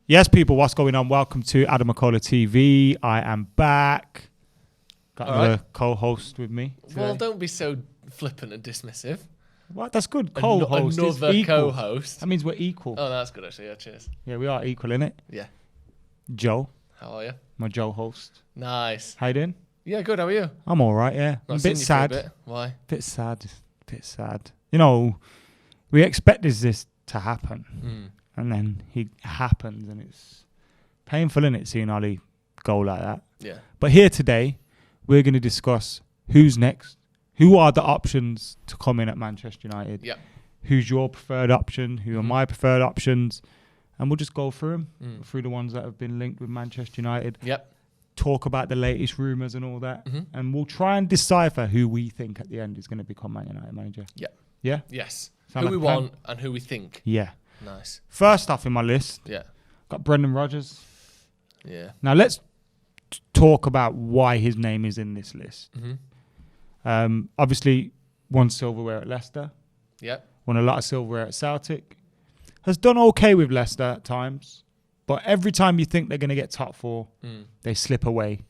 Yes, people, what's going on? Welcome to AdamMcKola TV. I am back. Got another co-host with me today. Well, don't be so flippant and dismissive. What? That's good. Co-host. Another co-host. That means we're equal. Oh, that's good actually. Yeah, cheers. Yeah, we are equal, innit? Yeah. Joe. How are you? My Joe host. Nice. How you doing? Yeah, good. How are you? I'm all right, yeah. Not I'm a seen bit you sad. for a bit. Why? Bit sad. You know, we expected this to happen. And then he happens, and it's painful, isn't it, seeing Ollie go like that? Yeah. But here today, we're going to discuss who's next, who are the options to come in at Manchester United, Yep. who's your preferred option, who are my preferred options, and we'll just go through them, through the ones that have been linked with Manchester United, Yep. talk about the latest rumours and all that, and we'll try and decipher who we think at the end is going to become Man United manager. Yep. Yeah? Yes. Sound Who like we a plan? want and who we think. Yeah. Nice. First off in my list, Yeah. got Brendan Rodgers. Yeah. Now let's talk about why his name is in this list. Obviously, won silverware at Leicester. Yep. Won a lot of silverware at Celtic. Has done okay with Leicester at times, but every time you think they're going to get top four, they slip away.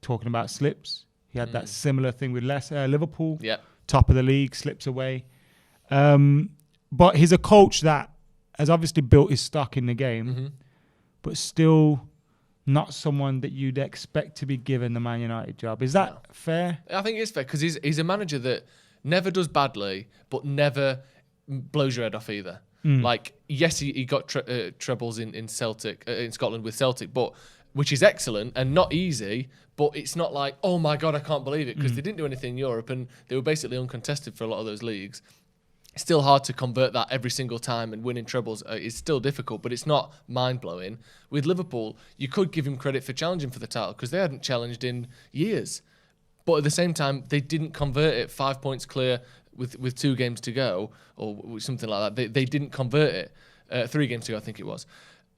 Talking about slips, he had that similar thing with Liverpool. Yep. Top of the league, slips away. But he's a coach that has obviously built his stock in the game, but still not someone that you'd expect to be given the Man United job. Is that fair? I think it's fair because he's a manager that never does badly, but never blows your head off either. Like, yes, he got trebles in Celtic in Scotland with Celtic, but which is excellent and not easy. But it's not like, oh my God, I can't believe it, because they didn't do anything in Europe and they were basically uncontested for a lot of those leagues. It's still hard to convert that every single time, and winning trebles is still difficult, but it's not mind-blowing. With Liverpool, you could give him credit for challenging for the title because they hadn't challenged in years. But at the same time, they didn't convert it 5 points clear with 2 games to go or something like that. They didn't convert it 3 games to go, I think it was.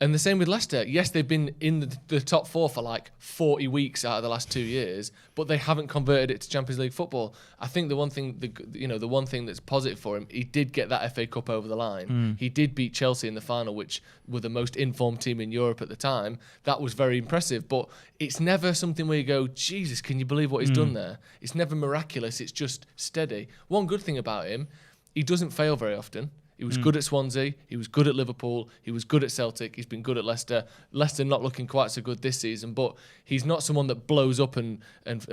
And the same with Leicester. Yes, they've been in the top 4 for like 40 weeks out of the last 2 years, but they haven't converted it to Champions League football. I think the one thing, the one thing that's positive for him, he did get that FA Cup over the line. He did beat Chelsea in the final, which were the most informed team in Europe at the time. That was very impressive, but it's never something where you go, Jesus, can you believe what he's done there? It's never miraculous. It's just steady. One good thing about him, he doesn't fail very often. He was good at Swansea. He was good at Liverpool. He was good at Celtic. He's been good at Leicester. Leicester not looking quite so good this season, but he's not someone that blows up and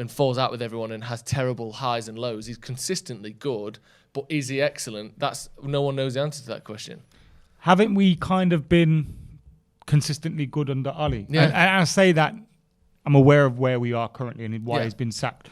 falls out with everyone and has terrible highs and lows. He's consistently good, but is he excellent? That's no one knows the answer to that question. Haven't we kind of been consistently good under Ollie? Yeah. And I say that I'm aware of where we are currently and why he's been sacked.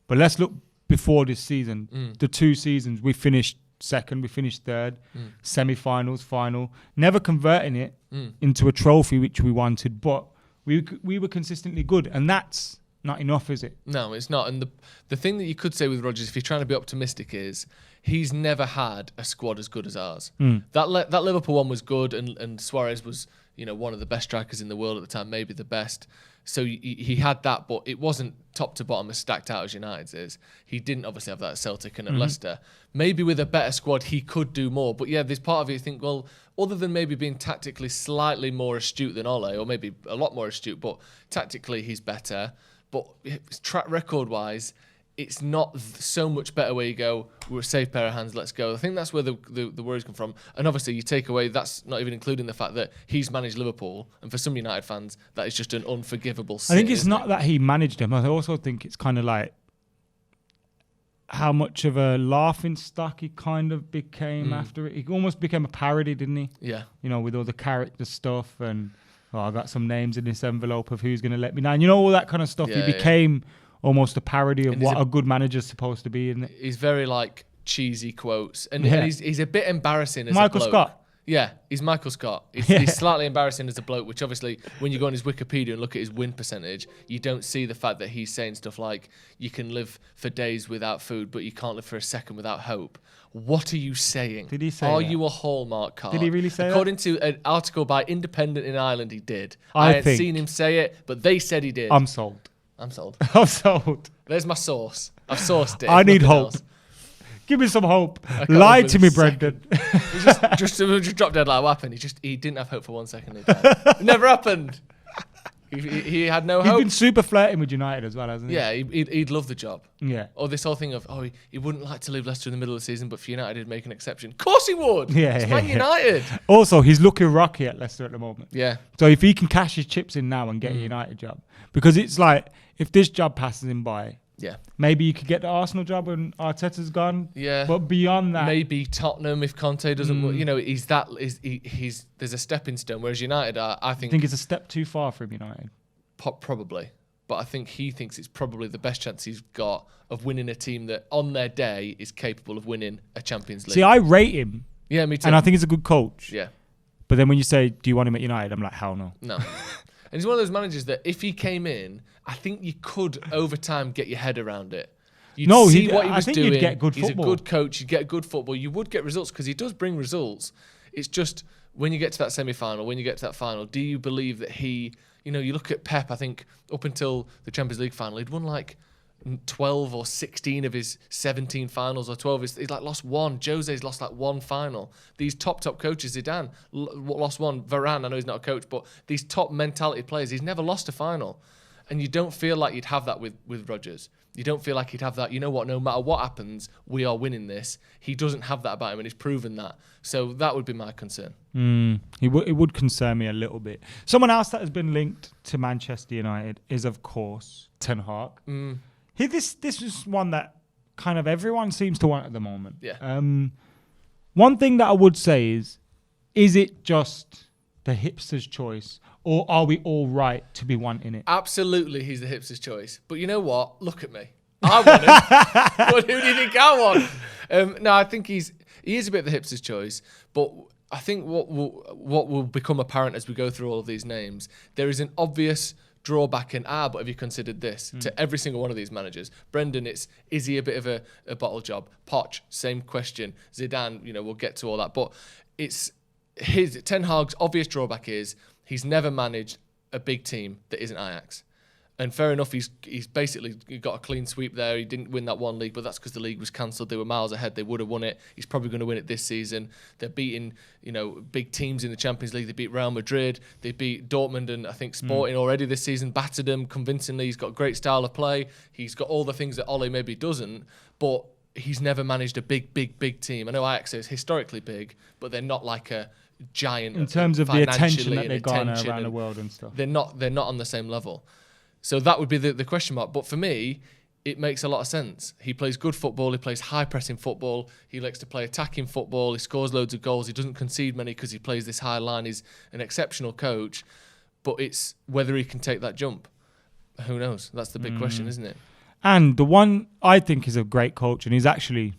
But let's look before this season. The 2 seasons we finished second, we finished third, semi-finals, final, never converting it into a trophy which we wanted, but we were consistently good, and that's not enough, is it? No, it's not. And the thing that you could say with Rodgers, if you're trying to be optimistic, is he's never had a squad as good as ours. That Liverpool one was good, and Suarez was one of the best strikers in the world at the time, maybe the best. So he had that, but it wasn't top to bottom as stacked out as United's is. He didn't obviously have that at Celtic and at Leicester. Maybe with a better squad, he could do more. But yeah, there's part of you think, well, other than maybe being tactically slightly more astute than Ole, or maybe a lot more astute, but tactically he's better. But track record-wise, it's not so much better where you go, we're a safe pair of hands, let's go. I think that's where the worries come from. And obviously you take away, that's not even including the fact that he's managed Liverpool, and for some United fans, that is just an unforgivable sin. I think it's not that he managed them. I also think it's kind of like how much of a laughing stock he kind of became after it. He almost became a parody, didn't he? Yeah. With all the character stuff and, I got some names in this envelope of who's going to let me down. All that kind of stuff. Yeah, he became almost a parody of what a good manager's supposed to be, isn't it? He's very cheesy quotes, and Yeah. he's a bit embarrassing as Michael a bloke. Scott. Yeah, he's Michael Scott. He's slightly embarrassing as a bloke, which obviously, when you go on his Wikipedia and look at his win percentage, you don't see the fact that he's saying stuff like, you can live for days without food, but you can't live for a second without hope. What are you saying? Did he say Are that? you a Hallmark card? Did he really say According to an article by Independent in Ireland, he did. I hadn't think- seen him say it, but they said he did. I'm sold. I'm sold. I'm sold. There's my source. I've sourced it. I need nothing hope. else. Give me some hope. Lie to me, Brendan. just drop dead like what happened. He didn't have hope for 1 second. It never happened. He had no hope. He's been super flirting with United as well, hasn't he? Yeah, he'd love the job. Yeah. Or this whole thing of, he wouldn't like to leave Leicester in the middle of the season, but for United, he'd make an exception. Of course he would. Yeah. It's Man United. Also, he's looking rocky at Leicester at the moment. Yeah. So if he can cash his chips in now and get a United job, because it's like, if this job passes him by, maybe you could get the Arsenal job when Arteta's gone. Yeah. But beyond that, maybe Tottenham if Conte doesn't work. You know, he's there's a stepping stone. Whereas United, I think it's a step too far from United. Probably. But I think he thinks it's probably the best chance he's got of winning a team that on their day is capable of winning a Champions League. See, I rate him. Yeah, me too. And I think he's a good coach. Yeah. But then when you say, do you want him at United? I'm like, hell no. No. And he's one of those managers that if he came in, I think you could over time get your head around it. You'd see what he was doing. You'd get good He's football. a good coach. You'd get good football. You would get results because he does bring results. It's just when you get to that semi-final, when you get to that final, do you believe that he... You know, you look at Pep, I think up until the Champions League final, he'd won like 12 or 16 of his 17 finals or 12. He's like lost one. Jose's lost like one final. These top coaches, Zidane lost one. Varane, I know he's not a coach, but these top mentality players, he's never lost a final. And you don't feel like you'd have that with Rodgers. You don't feel like he'd have that, you know what, no matter what happens, we are winning this. He doesn't have that about him, and he's proven that. So that would be my concern. It would concern me a little bit. Someone else that has been linked to Manchester United is, of course, Ten Hag. This is one that kind of everyone seems to want at the moment. Yeah. One thing that I would say is it just the hipster's choice, or are we all right to be wanting it? Absolutely, he's the hipster's choice. But you know what? Look at me. I want him. But who do you think I want? No, I think he is a bit of the hipster's choice. But I think what will become apparent as we go through all of these names, there is an obvious drawback in, but have you considered this? To every single one of these managers. Brendan, is he a bit of a bottle job? Poch, same question. Zidane, we'll get to all that. But it's Ten Hag's obvious drawback is he's never managed a big team that isn't Ajax. And fair enough, he's basically got a clean sweep there. He didn't win that one league, but that's because the league was cancelled. They were miles ahead. They would have won it. He's probably going to win it this season. They're beating, big teams in the Champions League. They beat Real Madrid. They beat Dortmund and I think Sporting already this season. Battered them convincingly. He's got a great style of play. He's got all the things that Ole maybe doesn't, but he's never managed a big team. I know Ajax is historically big, but they're not like a giant in terms of the attention that they garner around the world and stuff. They're not on the same level. So that would be the question mark. But for me, it makes a lot of sense. He plays good football. He plays high-pressing football. He likes to play attacking football. He scores loads of goals. He doesn't concede many because he plays this high line. He's an exceptional coach. But it's whether he can take that jump. Who knows? That's the big question, isn't it? And the one I think is a great coach, and he's actually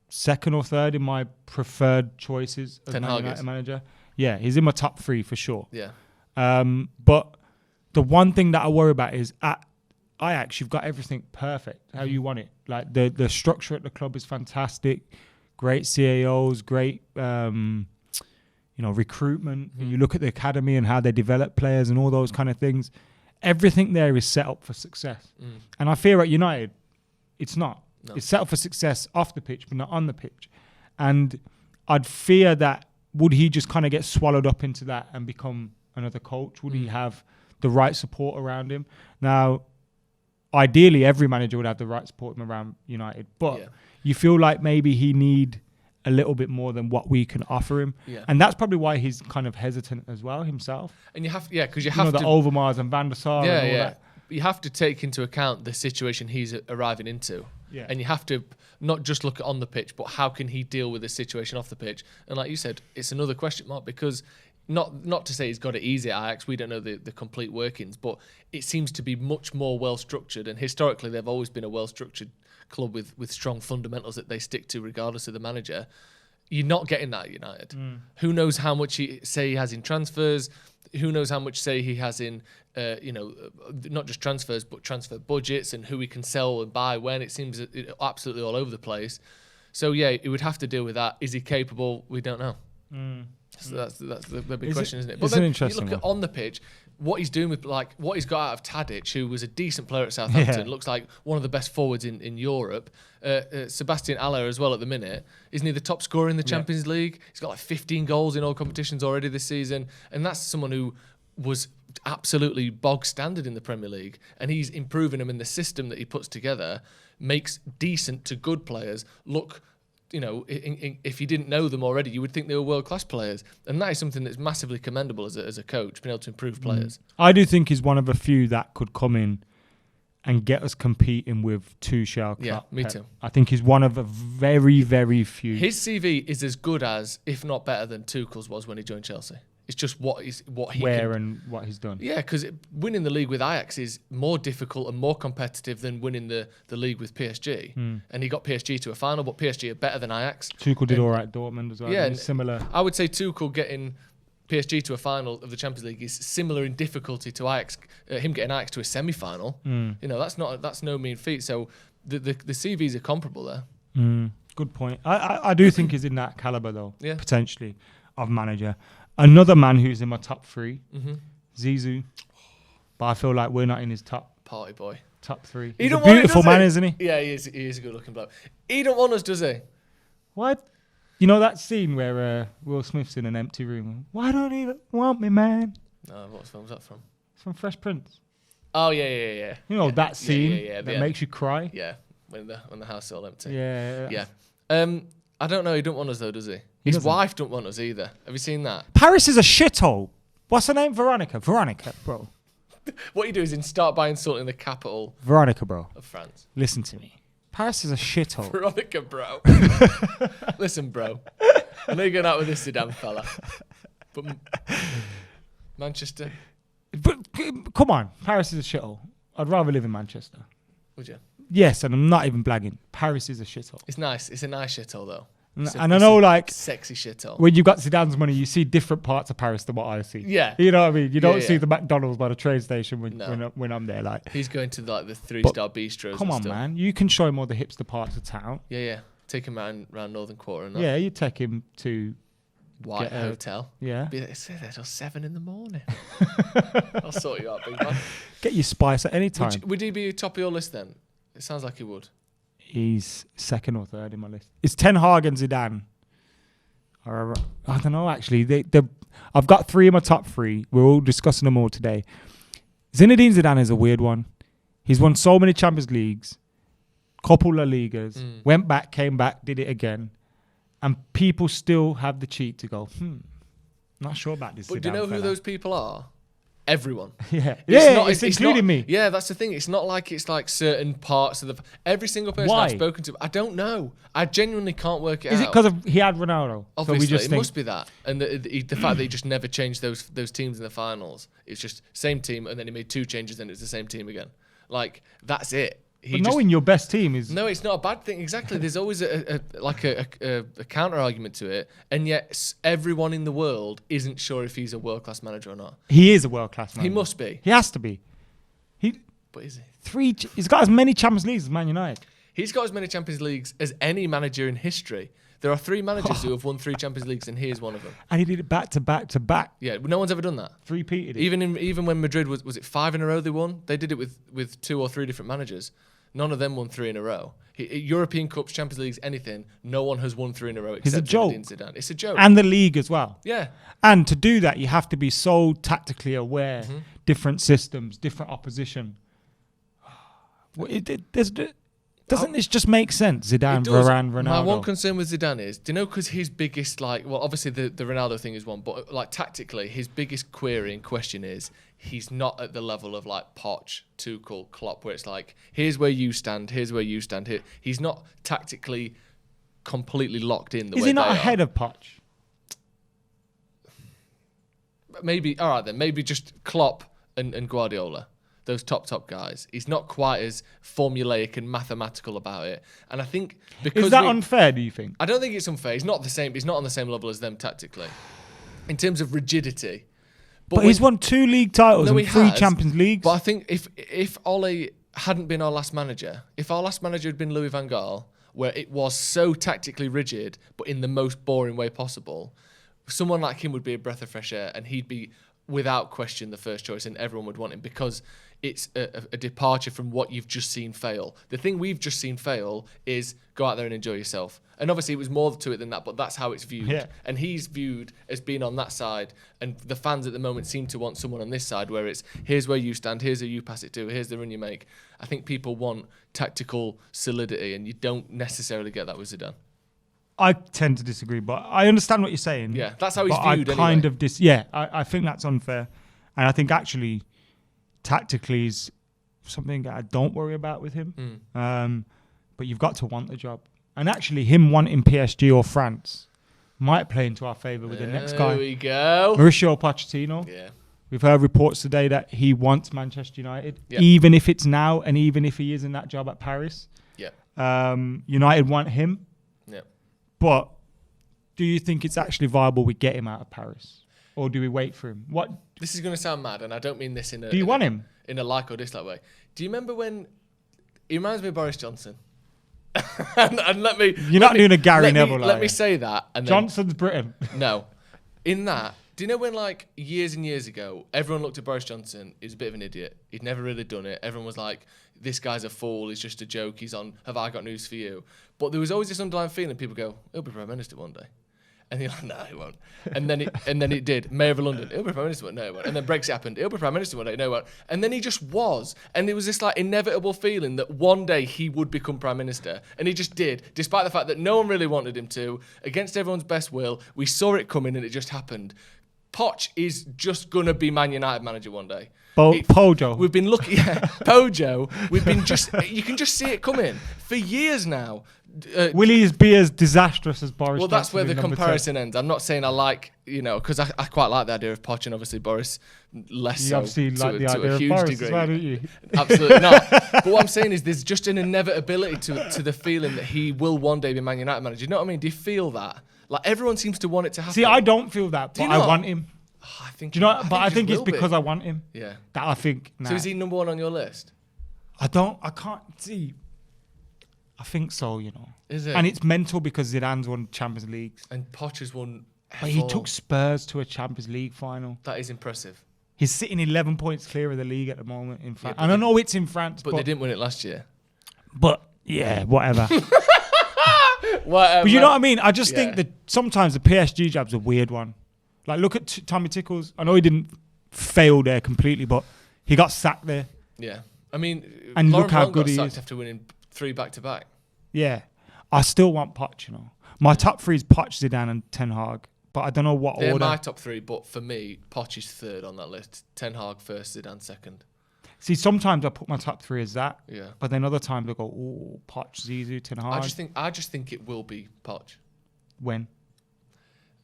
second or third in my preferred choices as Man United manager. Yeah, he's in my top 3 for sure. Yeah. But the one thing that I worry about is at Ajax, you've got everything perfect how you want it. Like the structure at the club is fantastic, great CAOs, great recruitment. You look at the academy and how they develop players and all those kind of things. Everything there is set up for success. And I fear at United, it's not. No. It's set up for success off the pitch, but not on the pitch. And I'd fear that would he just kind of get swallowed up into that and become another coach? Would he have the right support around him? Now, ideally, every manager would have the right support around United, but you feel like maybe he need a little bit more than what we can offer him. Yeah. And that's probably why he's kind of hesitant as well himself. And you have, because you have the Overmars and Van der Sar and all that. You have to take into account the situation he's arriving into. Yeah. And you have to not just look at on the pitch, but how can he deal with the situation off the pitch? And like you said, it's another question mark because not to say he's got it easy at Ajax, we don't know the complete workings, but it seems to be much more well-structured. And historically, they've always been a well-structured club with strong fundamentals that they stick to regardless of the manager. You're not getting that at United. Who knows how much he has in transfers? Who knows how much say he has in, not just transfers, but transfer budgets and who he can sell and buy when. It seems absolutely all over the place. So, yeah, he would have to deal with that. Is he capable? We don't know. So that's the big Is question, it- isn't it? it's But an then interesting you look at one. on the pitch, what he's doing with what he's got out of Tadic, who was a decent player at Southampton, Yeah. looks like one of the best forwards in Europe. Sebastian Aller as well at the minute. Isn't he the top scorer in the Champions League? He's got like 15 goals in all competitions already this season, and that's someone who was absolutely bog standard in the Premier League, and he's improving them in the system that he puts together, makes decent to good players look. If you didn't know them already, you would think they were world-class players. And that is something that's massively commendable as a coach, being able to improve players. I do think he's one of a few that could come in and get us competing with Tuchel. Yeah, me too. I think he's one of a very, very few. His CV is as good as, if not better than, Tuchel's was when he joined Chelsea. It's just what he Where can, and what he's done. yeah, because winning the league with Ajax is more difficult and more competitive than winning the league with PSG. And he got PSG to a final, but PSG are better than Ajax. Tuchel did all right at Dortmund as well. Yeah, It's similar. I would say Tuchel getting PSG to a final of the Champions League is similar in difficulty to Ajax. Him getting Ajax to a semi-final, that's no mean feat. So the CVs are comparable there. Good point. I do think he's in that caliber though, Yeah. potentially, of manager. Another man who's in my top 3, Zizou, but I feel like we're not in his top Party boy. 3. He He's a don't want it, beautiful does man, he? isn't he? Yeah, he is a good-looking bloke. He don't want us, does he? What? You know that scene where Will Smith's in an empty room? Why don't he want me, man? No, what film's that from? It's from Fresh Prince. Oh yeah. You know that scene yeah, that makes you cry? Yeah, when the house is all empty. Yeah. Yeah. I don't know. He don't want us though, does he? His doesn't. wife don't want us either. Have you seen that? Paris is a shithole. What's her name? Veronica, bro. What you do is start by insulting the capital Veronica, bro. of France. Listen to me. Paris is a shithole. Veronica, bro. Listen, bro. I know you're going out with this Zidane fella, but Manchester, But come on, Paris is a shithole. I'd rather live in Manchester. would you? Yes, and I'm not even blagging. Paris is a shithole. It's nice. It's a nice shithole though. And I know, like, sexy shithole. when you've got Zidane's money, you see different parts of Paris than what I see. Yeah. You know what I mean? You don't see yeah. the McDonald's by the train station No. when I'm there. Like, He's going to like the 3-star bistros. come and on, stuff. man. You can show him all the hipster parts of town. Yeah. Take him around Northern Quarter and that. Yeah, you take him to... White get a- Hotel. Yeah. Be there till 7 a.m. I'll sort you out, big man. Get your spice at any time. Would he be top of your list then? It sounds like he would. He's second or third in my list. It's Ten Hag and Zidane. I don't know, actually. I've got 3 in my top 3. We're all discussing them all today. Zinedine Zidane is a weird one. He's won so many Champions Leagues, couple La Ligas, went back, came back, did it again. And people still have the cheat to go, not sure about this. But do you know who those people are? Everyone. Yeah, It's including not- me. Yeah, that's the thing. It's not like it's like certain parts of the... Every single person Why? I've spoken to, I don't know. I genuinely can't work it Is out. it because he had Ronaldo? Obviously, so we just it must be that. And the fact that he just never changed those teams in the finals. It's just same team, and then he made 2 changes, and it's the same team again. Like, that's it. But knowing your best team is... No, it's not a bad thing. Exactly. There's always a counter argument to it, and yet everyone in the world isn't sure if he's a world class manager or not. He is a world-class manager. He must be. He has to be. But is he? He's got as many Champions Leagues as Man United. He's got as many Champions Leagues as any manager in history. There are 3 managers who have won 3 Champions Leagues, and he is one of them. And he did it back to back to back. Yeah, no one's ever done that. 3-peated it. Even when Madrid was it 5 in a row they won? They did it with 2 or 3 different managers. None of them won 3 in a row. European Cups, Champions Leagues, anything. No one has won 3 in a row except a joke. Zinedine Zidane. It's a joke. And the league as well. Yeah. And to do that, you have to be so tactically aware. Different systems, different opposition. Doesn't this just make sense? Zidane, Varane, Ronaldo. My one concern with Zidane is, do you know, because his biggest, obviously the Ronaldo thing is one, but tactically, his biggest query and question is, he's not at the level of Poch, Tuchel, Klopp, where it's like, here's where you stand, here's where you stand. Here. He's not tactically completely locked in the way Is he not they ahead are. of Poch? Maybe, all right then, maybe just Klopp and Guardiola. Those top guys. He's not quite as formulaic and mathematical about it. And I think because Is that unfair, do you think? I don't think it's unfair. He's not the same. He's not on the same level as them tactically, in terms of rigidity. But he's won 2 league titles No, and he 3 has. Champions Leagues. But I think if Ole hadn't been our last manager, if our last manager had been Louis van Gaal, where it was so tactically rigid, but in the most boring way possible, someone like him would be a breath of fresh air, and he'd be without question the first choice, and everyone would want him because it's a departure from what you've just seen fail. The thing we've just seen fail is go out there and enjoy yourself. And obviously it was more to it than that, but that's how it's viewed. Yeah. And he's viewed as being on that side, and the fans at the moment seem to want someone on this side where it's here's where you stand, here's who you pass it to, here's the run you make. I think people want tactical solidity, and you don't necessarily get that with Zidane. I tend to disagree, but I understand what you're saying. Yeah, that's how he's but viewed anyway. I think that's unfair. And I think actually tactically is something I don't worry about with him. But you've got to want the job. And actually him wanting PSG or France might play into our favour with the next guy. There we go. Mauricio Pochettino. Yeah. We've heard reports today that he wants Manchester United, Yep. even if it's now and even if he is in that job at Paris. Yeah. United want him. Yeah. But do you think it's actually viable we get him out of Paris? Or do we wait for him? What? This is going to sound mad, and I don't mean this in a... Do you want him? In a like or dislike way. Do you remember when... He reminds me of Boris Johnson. and let me... You're not doing a Gary Neville, let me say that. And then, Johnson's Britain. No. In that, do you know when, like, years and years ago, everyone looked at Boris Johnson, he was a bit of an idiot. He'd never really done it. Everyone was like, this guy's a fool, he's just a joke, he's on Have I Got News For You? But there was always this underlying feeling, people go, he'll be Prime Minister one day. And you're like, no, he won't. And then it did. Mayor of London, he'll be Prime Minister one day. No, he won't. And then Brexit happened, he'll be Prime Minister one day. No, he won't. And then he just was. And there was this like inevitable feeling that one day he would become Prime Minister. And he just did, despite the fact that no one really wanted him to, against everyone's best will. We saw it coming and it just happened. Poch is just going to be Man United manager one day. Pojo. We've been looking at Pojo. We've been you can just see it coming for years now. Will he be as disastrous as Boris? Well, that's where the Johnson comparison ends. I'm not saying I like, because I quite like the idea of Poch, and obviously Boris less You so obviously to, like the to idea a of huge Boris degree. as well, don't you? Absolutely not. But what I'm saying is there's just an inevitability to the feeling that he will one day be Man United manager. You know what I mean? Do you feel that? Like everyone seems to want it to happen. See, I don't feel that, but I want him. Oh, I think. Do you know? But I he think just it's will because be. I want him. Yeah. That I think. So is he number one on your list? I can't see. I think so, Is it? And it's mental because Zidane's won Champions Leagues. And Poch has won. But he took Spurs to a Champions League final. That is impressive. He's sitting 11 points clear of the league at the moment in France. Yeah, and I know it's in France, but they didn't win it last year. But yeah, whatever. Whatever. But you know what I mean? I just think that sometimes the PSG job's a weird one. Like, look at Tommy Tickles. I know he didn't fail there completely, but he got sacked there. Yeah. I mean, and Lauren look how Blanc good got he sacked is. after winning 3 back-to-back. Yeah. I still want Poch, My top 3 is Poch, Zidane and Ten Hag. But I don't know what They're order. my top 3, but for me, Poch is 3rd on that list. Ten Hag first, Zidane 2nd. See, sometimes I put my top 3 as that. Yeah. But then other times I go, oh, Poch, Zizou, Ten Hag. I just think it will be Poch. When?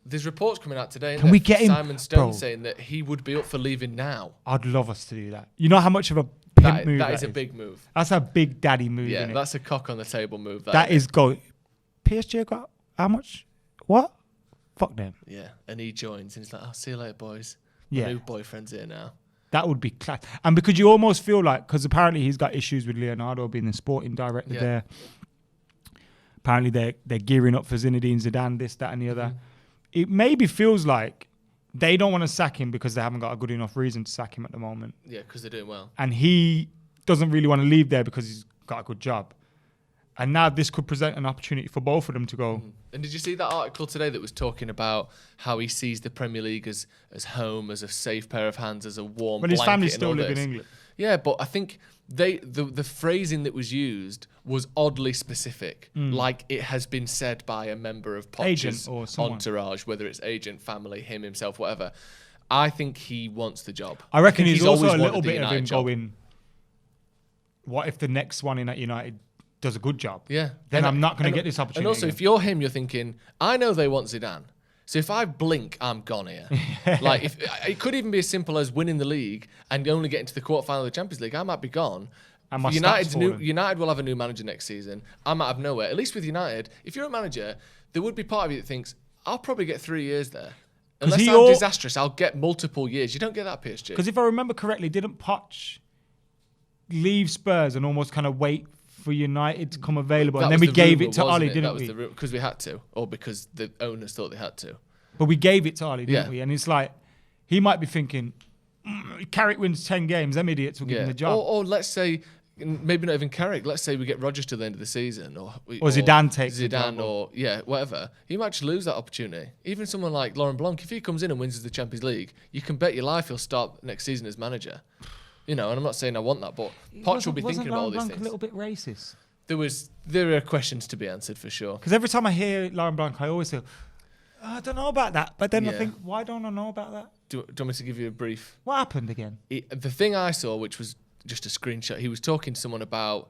There's reports coming out today. Can we get him? Simon Stone Bro. saying that he would be up for leaving now. I'd love us to do that. You know how much of a pimp move that is a big move. That's a big daddy move, Yeah, innit? that's a cock on the table move. That is go. PSG got how much? What? Fuck them. Yeah, and he joins and he's like, "Oh, see you later, boys. Yeah. My new boyfriend's here now." That would be class. And because you almost feel like, because apparently he's got issues with Leonardo being the sporting director there. Apparently they're gearing up for Zinedine Zidane, this, that, and the other. It maybe feels like they don't want to sack him because they haven't got a good enough reason to sack him at the moment. Yeah, because they're doing well. And he doesn't really want to leave there because he's got a good job. And now this could present an opportunity for both of them to go. And did you see that article today that was talking about how he sees the Premier League as home, as a safe pair of hands, as a warm But blanket? his family and still all live in this? England. Yeah, but I think the phrasing that was used was oddly specific, like it has been said by a member of Poch's Agent or someone. entourage, whether it's agent, family, him himself, whatever. I think he wants the job. I reckon think he's also always a wanted little the bit of United him job. going, what if the next one in at United does a good job? Yeah. Then And- I'm not going to and- get this opportunity. And also, again. if you're him, you're thinking, I know they want Zidane. So if I blink, I'm gone here. Like, if it could even be as simple as winning the league and only getting to the quarterfinal of the Champions League, I might be gone. And my stats falling. United will have a new manager next season. I'm out of nowhere. At least with United, if you're a manager, there would be part of you that thinks, I'll probably get 3 years there. Unless I'm disastrous, I'll get multiple years. You don't get that at PSG. Because if I remember correctly, didn't Poch leave Spurs and almost kind of wait for United to come available? That And then was we the gave rumour, it to wasn't Ollie, it? didn't That was we? the because we had to, or because the owners thought they had to. But we gave it to Ali, didn't Yeah. we? And it's like, he might be thinking, Carrick wins 10 games, them idiots will give him the job. Or let's say, maybe not even Carrick. Let's say we get Rodgers to the end of the season, or Zidane takes the Zidane, job, or whatever. He might just lose that opportunity. Even someone like Laurent Blanc, if he comes in and wins the Champions League, you can bet your life he'll start next season as manager. And I'm not saying I want that, but Poch will be thinking about all these things. A little bit racist? There are questions to be answered for sure. Because every time I hear Laurent Blanc, I always say, I don't know about that. But then I think, why don't I know about that? Do you want me to give you a brief? What happened again? The thing I saw, which was just a screenshot, he was talking to someone about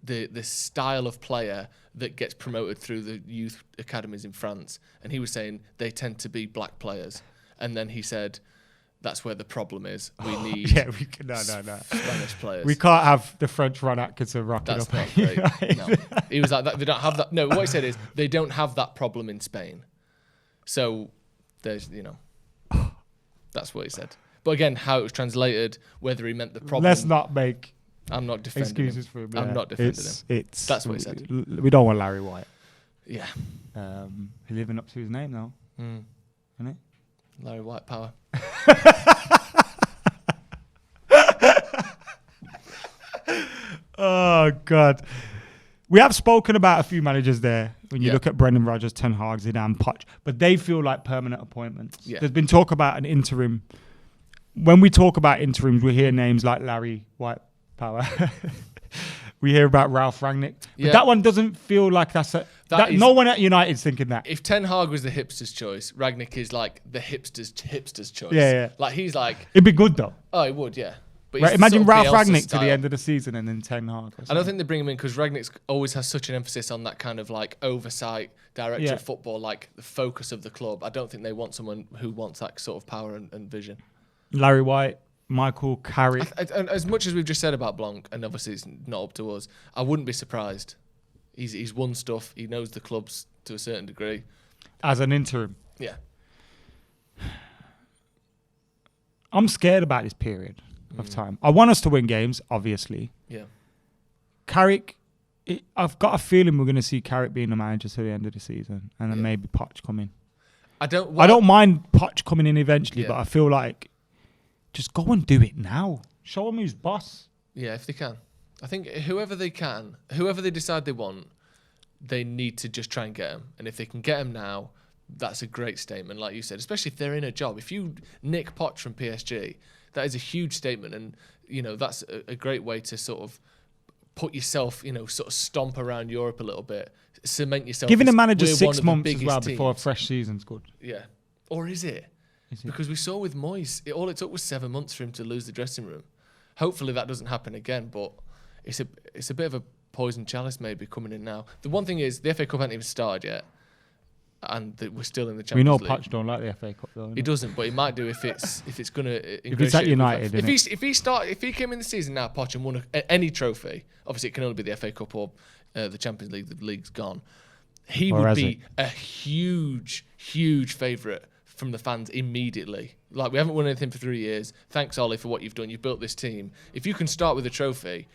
the style of player that gets promoted through the youth academies in France. And he was saying they tend to be black players. And then he said, that's where the problem is. We need no. Spanish players. We can't have the French Ron Atkinson rocking That's up. not great. No. He was like, they don't have that. No, what he said is they don't have that problem in Spain. So there's, that's what he said. But again, how it was translated, whether he meant the problem. Let's not make I'm not defending excuses him. for him. I'm not defending him. That's what he said. We don't want Larry White. Yeah. He's living up to his name now, isn't it? Larry White power. Oh, God. We have spoken about a few managers there. When you look at Brendan Rodgers, Ten Hag, Zidane, Poch, but they feel like permanent appointments. Yeah. There's been talk about an interim. When we talk about interims, we hear names like Larry White Power. We hear about Ralph Rangnick. But that one doesn't feel like no one at United's thinking that. If Ten Hag was the hipster's choice, Rangnick is like the hipster's choice. Yeah. Like he's like... It'd be good though. Oh, it would, yeah. But Right, imagine Ralph Bielsa Rangnick style. to the end of the season and then Ten Hag. I don't think they bring him in because Rangnick always has such an emphasis on that kind of like oversight, director of football, like the focus of the club. I don't think they want someone who wants that sort of power and vision. Larry White, Michael Carrick. As much as we've just said about Blanc, and obviously it's not up to us, I wouldn't be surprised. He's won stuff. He knows the clubs to a certain degree. As an interim. Yeah. I'm scared about this period of time. I want us to win games, obviously. Yeah. Carrick, I've got a feeling we're going to see Carrick being the manager to the end of the season, and then maybe Poch come in. I don't mind Poch coming in eventually, but I feel like just go and do it now. Show them who's boss. Yeah, if they can. I think whoever they decide they want, they need to just try and get him. And if they can get him now, that's a great statement, like you said, especially if they're in a job. If you nick Poch from PSG, that is a huge statement. And, that's a great way to sort of put yourself, sort of stomp around Europe a little bit, cement yourself. Giving the manager 6 months as well before a fresh season's good. Yeah. Or is it? Because we saw with Moyes, all it took was 7 months for him to lose the dressing room. Hopefully that doesn't happen again, but it's a bit of a poison chalice maybe coming in now. The one thing is the FA Cup hasn't even started yet, and we're still in the Champions League. We know Poch don't like the FA Cup though. He doesn't, but he might do if it's going to. If it's at United, if he came in the season now, Poch, and won any trophy, obviously it can only be the FA Cup or the Champions League. The league's gone. He would be a huge favourite from the fans immediately. Like, we haven't won anything for 3 years. Thanks, Ollie, for what you've done. You've built this team. If you can start with a trophy,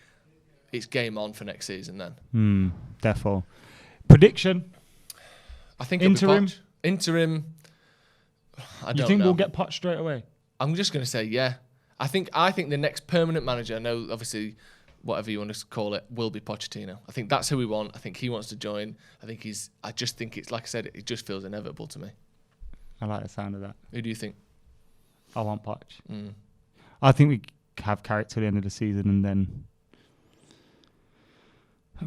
it's game on for next season then. Defo. Prediction? I think interim. Interim. I don't know. You think we'll get Poch straight away? I'm just going to say yeah. I think the next permanent manager, I know obviously whatever you want to call it, will be Pochettino. I think that's who we want. I think he wants to join. I just think it's, like I said, it just feels inevitable to me. I like the sound of that. Who do you think? I want Poch. I think we have Carrick till the end of the season and then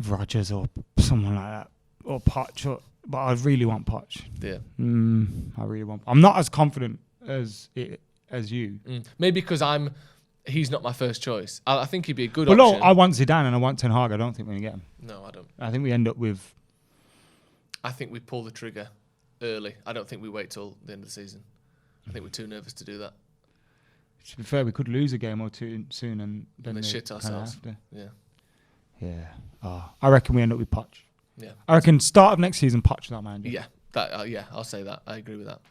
Rodgers or someone like that. Or Poch. But I really want Poch. Yeah. I really want. I'm not as confident as you. Maybe because he's not my first choice. I think he'd be a good option. No, I want Zidane and I want Ten Hag. I don't think we're going to get him. No, I don't. I think we end up with... I think we pull the trigger early. I don't think we wait till the end of the season. I think we're too nervous to do that. To be fair, we could lose a game or two soon and then shit ourselves. Yeah. I reckon we end up with Poch. Yeah. I reckon start of next season, Poch that manager. Yeah, I'll say that. I agree with that.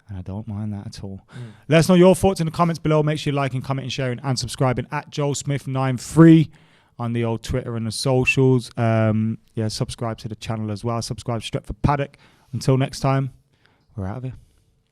And I don't mind that at all. Let us know your thoughts in the comments below. Make sure you liking, commenting, sharing, and subscribing at JoelSmith93 on the old Twitter and the socials. Subscribe to the channel as well. Subscribe to Stretford Paddock. Until next time, we're out of here.